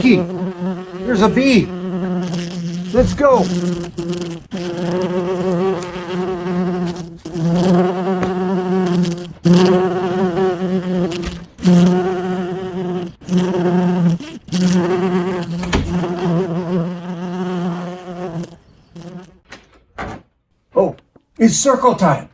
Mikey, there's a bee. Let's go. Oh, it's circle time.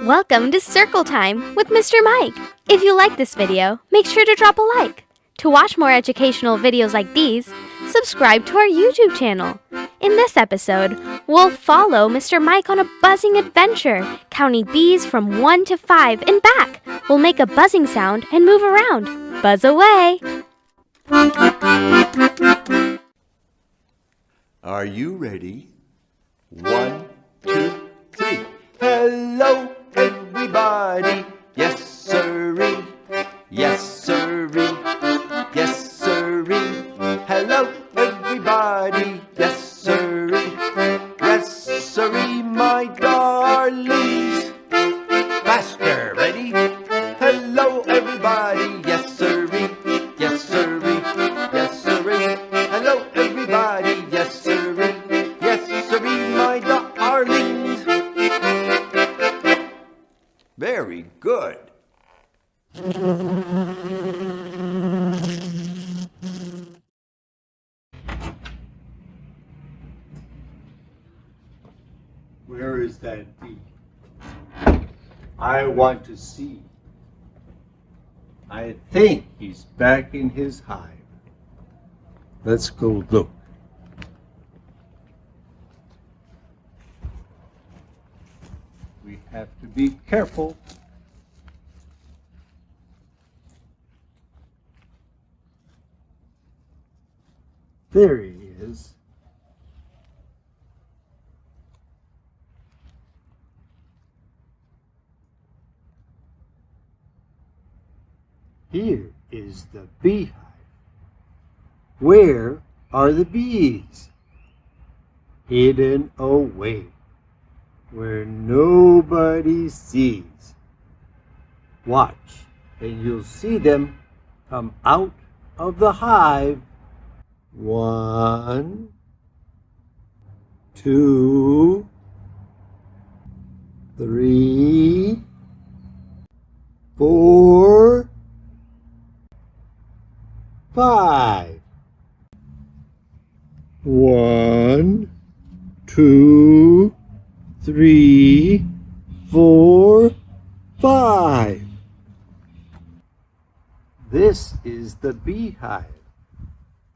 Welcome to Circle Time with Mr. Mike. If you like this video, make sure to drop a like. To watch more educational videos like these, subscribe to our YouTube channel. In this episode, we'll follow Mr. Mike on a buzzing adventure, counting bees from 1 to 5 and back. We'll make a buzzing sound and move around. Buzz away! Are you ready? 1, 2, 3. Hello, everybody. Yes, sirree. Yes, sirree. Yes, sirree. Hello, everybody. Yes, sirree. Yes, sirree, my darlings. Faster, ready? Hello, everybody. Yes, sirree. Yes, sirree. Yes, sirree. Hello, everybody. Yes, sirree. Yes, sirree, my darlings. Very good. Where is that bee? I want to see. I think he's back in his hive. Let's go look. We have to be careful. There he is. Here is the beehive. Where are the bees? Hidden away, where nobody sees. Watch, and you'll see them come out of the hive. 1, 2, 3, 4, 5. 1, 2, 3, 4, 5. This is the beehive,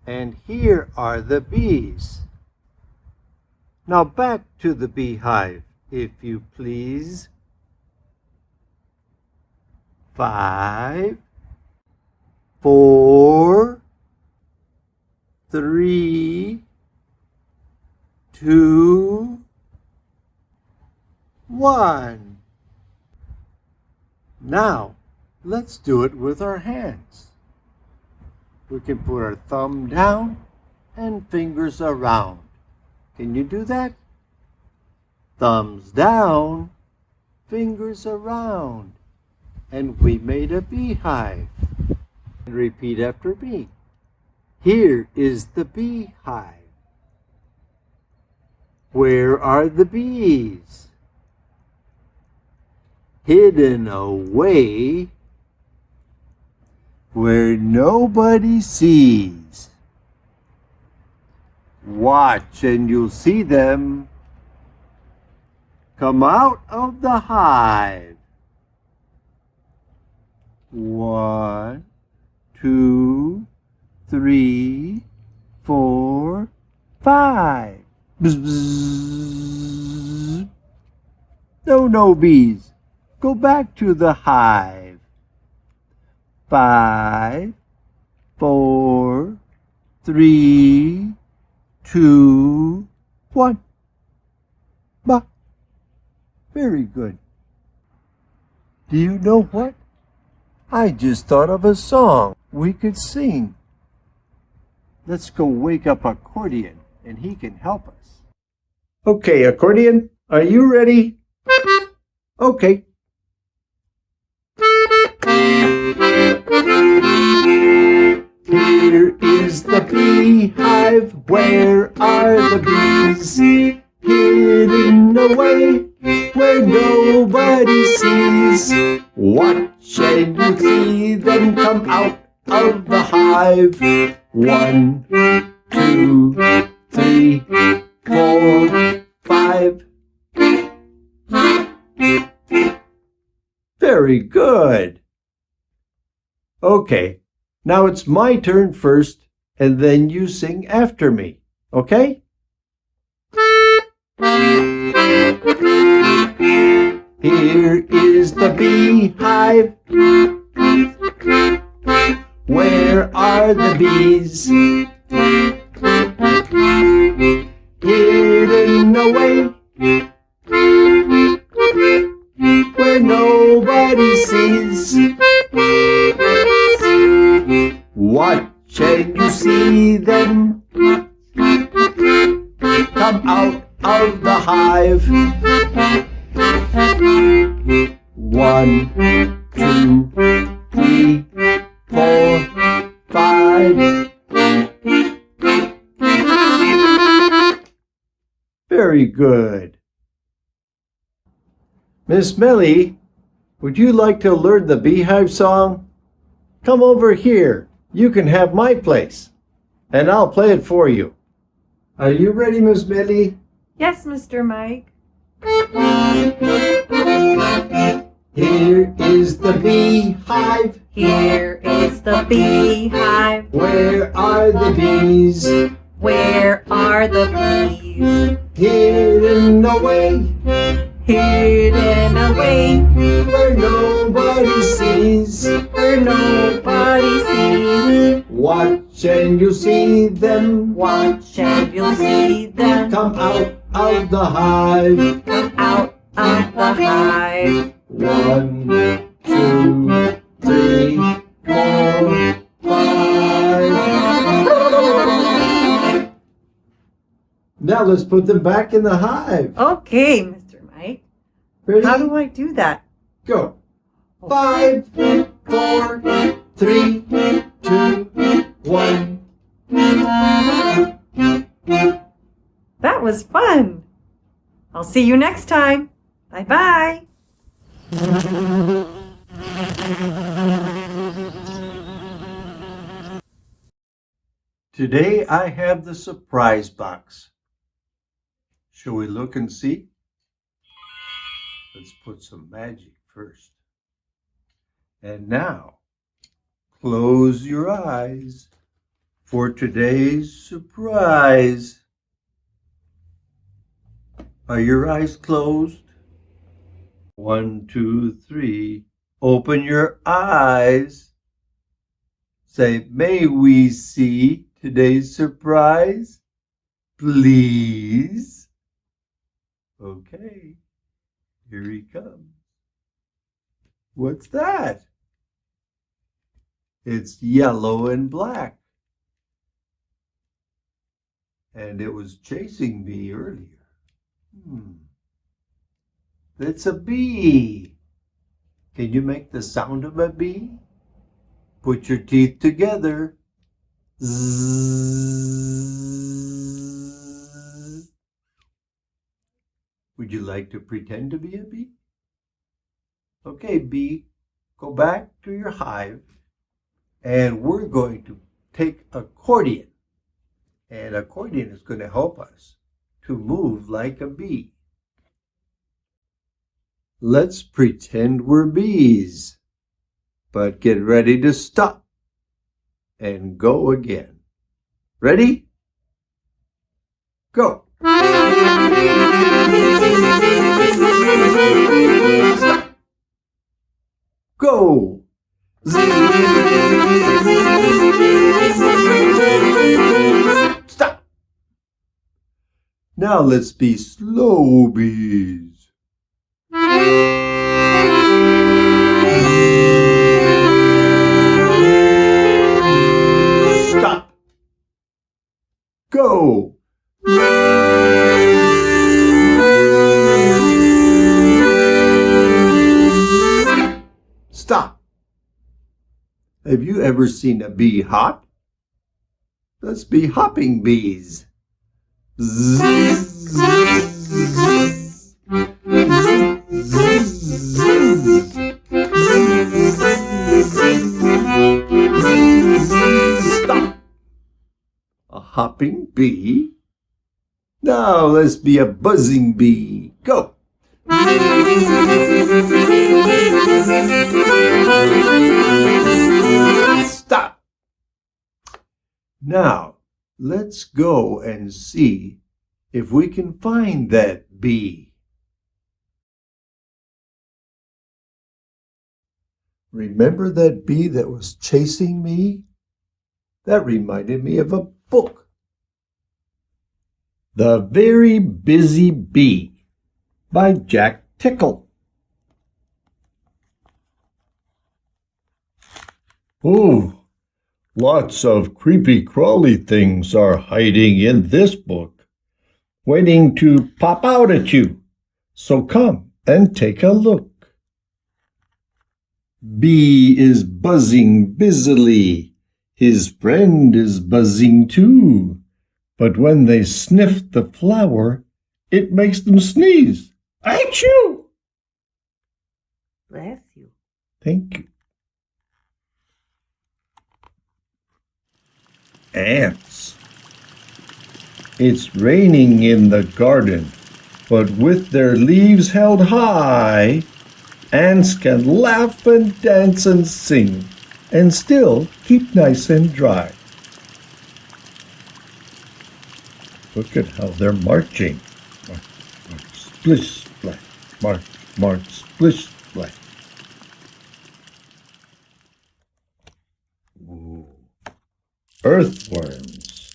and here are the bees. Now back to the beehive, if you please. 5, 4, 3, 2, 1. Now, let's do it with our hands. We can put our thumb down and fingers around. Can you do that? Thumbs down, fingers around. And we made a beehive. And repeat after me. Here is the beehive. Where are the bees? Hidden away, where nobody sees. Watch and you'll see them come out of the hive. 1, 2, 3, 4, 5. Bzz, bzz. No bees. Go back to the hive. 5, 4, 3, 2, 1. Bah. Very good. Do you know what? I just thought of a song we could sing. Let's go wake up Accordion, and he can help us. Okay, Accordion, are you ready? Okay. Here is the beehive. Where are the bees? Hidden away where nobody sees. Watch and you see them come out of the hive. 1, 2, 3, 4, 5. Very good. Okay, now it's my turn first, and then you sing after me, okay? Here is the beehive. Where are the bees? Hidden away where nobody sees. Watch and you see them come out of the hive. 1, 2, 3, 4, 5. Very good. Miss Millie, would you like to learn the Beehive song? Come over here. You can have my place, and I'll play it for you. Are you ready, Miss Millie? Yes, Mr. Mike. Here is the beehive. Here is the beehive. Where are the bees? Where are the bees? Hidden away Hidden away where nobody sees. where nobody sees. Watch and you'll see them Watch and you'll see them come out of the hive. come out of the hive. 1, 2, 3, 4, 5. Now let's put them back in the hive. Okay, Mr. Mike. Ready? How do I do that? Go. 5, 4, 3, 2, 1. That was fun. I'll see you next time. Bye-bye. Today I have the surprise box. Shall we look and see? Let's put some magic first. And now, close your eyes for today's surprise. Are your eyes closed? 1, 2, 3. Open your eyes. Say, may we see today's surprise? Please. Okay, here he comes. What's that? It's yellow and black. And it was chasing me earlier. It's a bee. Can you make the sound of a bee? Put your teeth together. Zzz. Would you like to pretend to be a bee? Okay, bee, go back to your hive, and we're going to take accordion. And accordion is going to help us to move like a bee. Let's pretend we're bees, but get ready to stop and go again. Ready? Go. Stop. Go. Stop. Now let's be slow bees. Stop. Go. Have you ever seen a bee hop? Let's be hopping bees. Zzz, zzz, Stop! A hopping bee? Now let's be a buzzing bee. Go! Stop! Now, let's go and see if we can find that bee. Remember that bee that was chasing me? That reminded me of a book. The Very Busy Bee by Jack Tickle. Ooh, lots of creepy crawly things are hiding in this book, waiting to pop out at you. So come and take a look. Bee is buzzing busily. His friend is buzzing too. But when they sniff the flower, it makes them sneeze. Achoo! Bless you. Thank you. Ants. It's raining in the garden, but with their leaves held high, ants can laugh and dance and sing and still keep nice and dry. Look at how they're marching. March, march, splish, splash. March, march, splish, splash. Ooh. Earthworms.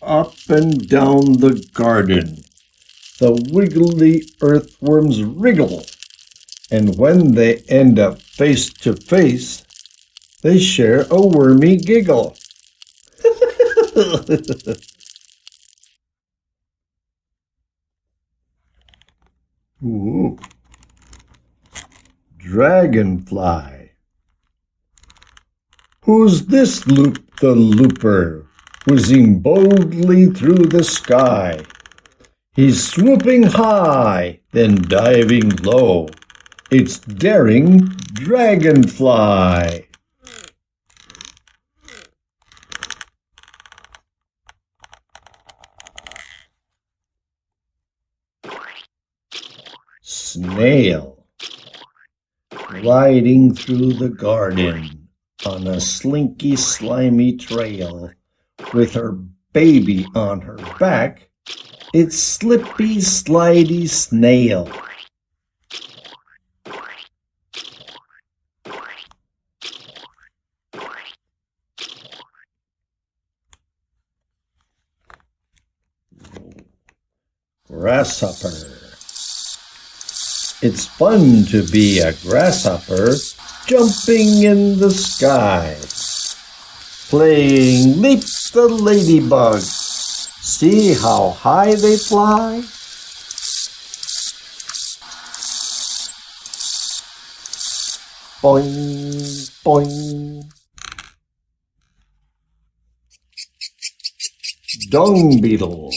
Up and down the garden, the wiggly earthworms wriggle, and when they end up face to face, they share a wormy giggle. Ooh. Dragonfly. Who's this loop-the-looper, whizzing boldly through the sky? He's swooping high, then diving low. It's daring Dragonfly. Snail. Gliding through the garden on a slinky, slimy trail, with her baby on her back, it's Slippy, Slidey Snail. Grasshopper. It's fun to be a grasshopper, jumping in the sky, playing Leap the Ladybug. See how high they fly? Boing, boing. Dung beetle.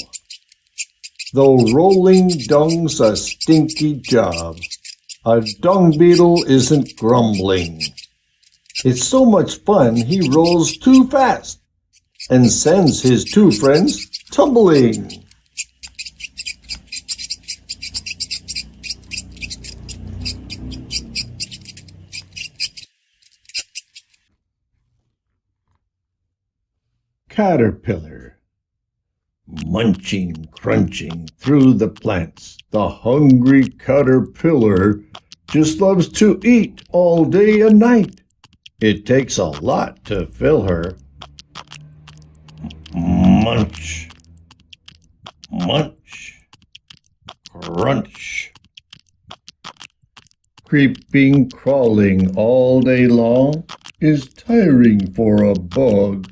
Though rolling dung's a stinky job, a dung beetle isn't grumbling. It's so much fun he rolls too fast and sends his two friends tumbling. Caterpillar. Munching, crunching through the plants, the hungry caterpillar just loves to eat all day and night. It takes a lot to fill her. Munch, munch, crunch. Creeping, crawling all day long is tiring for a bug.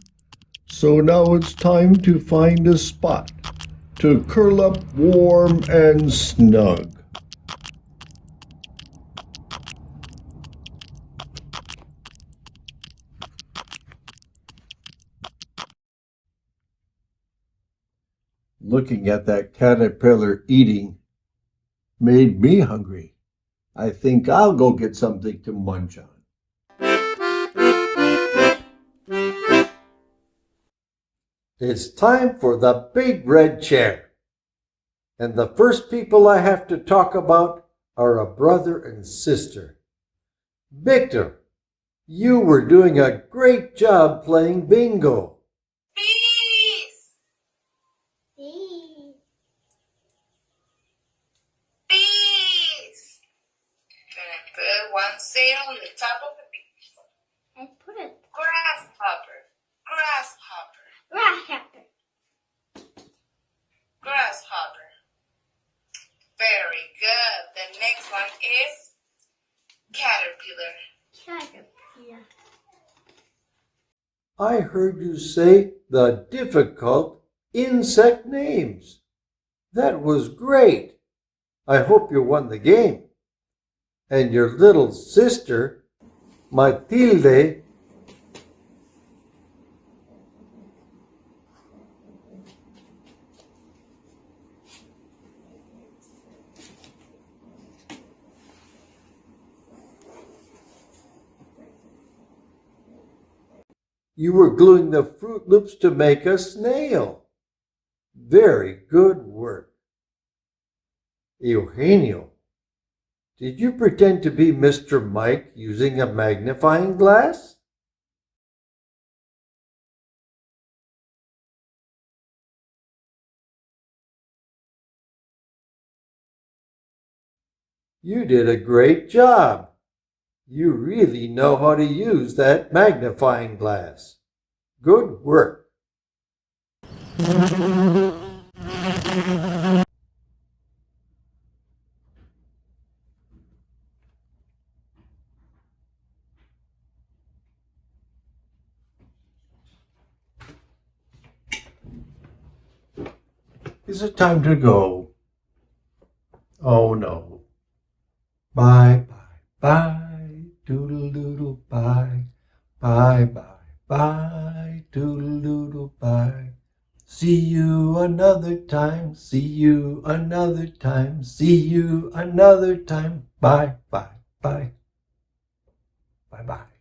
So now it's time to find a spot to curl up warm and snug. Looking at that caterpillar eating made me hungry. I think I'll go get something to munch on. It's time for the big red chair. And the first people I have to talk about are a brother and sister. Victor, you were doing a great job playing bingo. Bees! Bees. Bees! Gonna put one seed on the top of the bees. I put a Grasshopper. Grasshopper. grasshopper. Grasshopper. Very good. The next one is caterpillar. Caterpillar. I heard you say the difficult insect names. That was great. I hope you won the game. And your little sister, Matilde, you were gluing the Fruit Loops to make a snail. Very good work. Eugenio, did you pretend to be Mr. Mike using a magnifying glass? You did a great job. You really know how to use that magnifying glass. Good work. Is it time to go? Oh no. Bye bye bye doodle doodle bye. Bye bye bye doodle doodle bye. See you another time, see you another time, see you another time. Bye bye bye. Bye bye.